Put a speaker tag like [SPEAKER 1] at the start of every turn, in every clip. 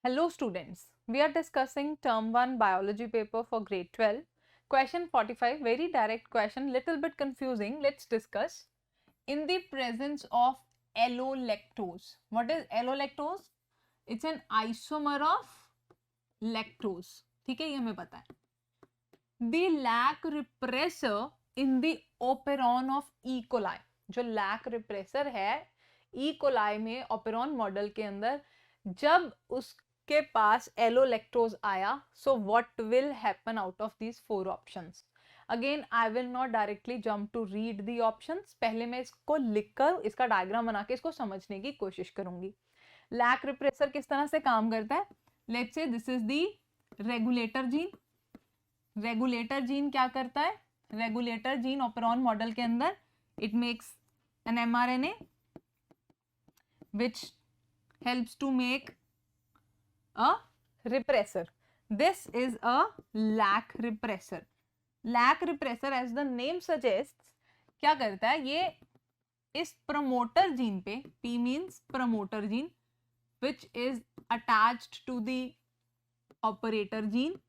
[SPEAKER 1] Hello students, we are discussing term 1 biology paper for grade 12. Question 45, very direct question, little bit confusing. Let's discuss. In the presence of allolactose. What is allolactose? It's an isomer of lactose. ठीक है, ये हमें पता है. The lac repressor in the operon of E. coli. जो lac repressor है E. coli में operon model के अंदर जब उसके पास एलोलैक्टोज आया, so what will happen out of these 4 options. Again I will not directly jump to read the options. पहले मैं इसको लिखकर इसका डायग्राम बना के इसको समझने की कोशिश करूंगी. लैक रिप्रेसर किस तरह से काम करता है? Let's say this is the regulator gene. Regulator gene क्या करता है? रेगुलेटर जीन ऑपरॉन मॉडल के अंदर it makes an mRNA which helps to make a repressor. This is a lac repressor. Lac repressor as the name suggests क्या करता है? ये इस प्रमोटर जीन पे, P means promoter gene, which is attached to the operator gene,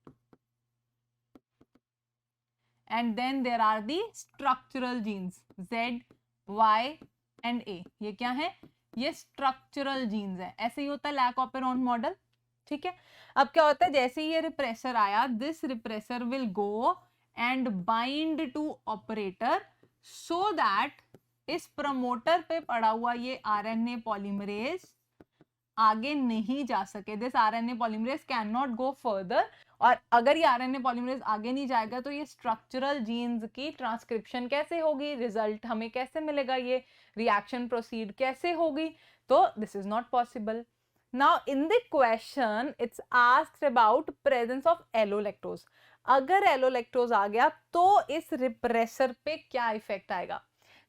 [SPEAKER 1] and then there are the structural genes Z, Y and A. ये क्या है? ये स्ट्रक्चरल जीन्स है. ऐसे ही होता है लैक ऑपरॉन मॉडल. ठीक है. अब क्या होता है? जैसे ही ये रिप्रेसर आया, this repressor will go and bind to operator so that इस प्रमोटर पे पड़ा हुआ ये आरएनए पॉलीमरेज आगे नहीं जा सके. This RNA polymerase can not go further. और अगर ये आरएनए पॉलीमरेज आगे नहीं जाएगा तो ये स्ट्रक्चरल जीन्स की ट्रांसक्रिप्शन कैसे होगी? रिजल्ट हमें कैसे मिलेगा? ये रिएक्शन प्रोसीड कैसे होगी? तो this is not possible. Now in the question it's asked about presence of allolactose. अगर एलोलैक्टोज आ गया तो इस रिप्रेसर पे क्या इफेक्ट आएगा?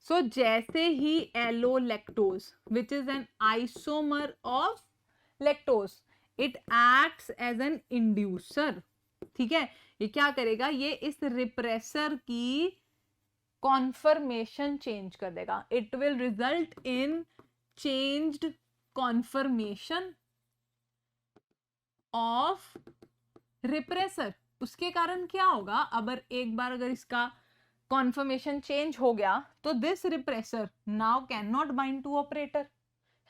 [SPEAKER 1] सो जैसे ही allolactose which is an isomer of lactose, it acts as an inducer. ठीक है. ये क्या करेगा? ये इस रिप्रेसर की कॉन्फर्मेशन चेंज कर देगा. It will result in changed conformation of repressor. उसके कारण क्या होगा? अगर इसका कॉन्फर्मेशन चेंज हो गया तो this repressor now can not bind to operator,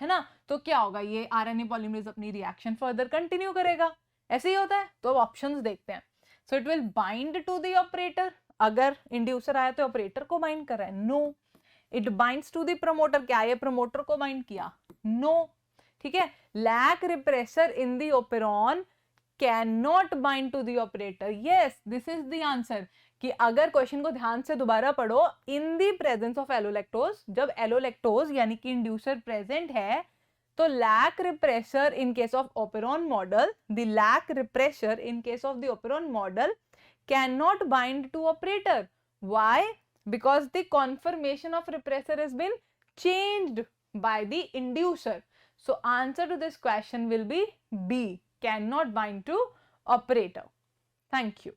[SPEAKER 1] है ना. तो क्या होगा? ये आरएनए पॉलीमरेज अपनी रिएक्शन फर्दर कंटिन्यू करेगा. ऐसे ही होता है. तो अब ऑप्शंस देखते हैं. So it will bind to the operator. अगर इंड्यूसर आया तो ऑपरेटर को बाइंड कर रहा है? No. It binds to the promoter. क्या ये प्रमोटर को बाइंड किया? नो. ठीक है. Lac repressor in the operon can not bind to the operator. Yes, this is the answer. कि अगर क्वेश्चन को ध्यान से दोबारा पढ़ो, इन दी प्रेजेंस ऑफ एलोलैक्टोज, जब एलोलैक्टोज यानी कि इंड्यूसर प्रेजेंट है तो lac repressor in case of operon model, the lac repressor in case of the operon model can not bind to operator. Why? Because the conformation of repressor has been changed by the inducer. So answer to this question will be B, can not bind to operator. Thank you.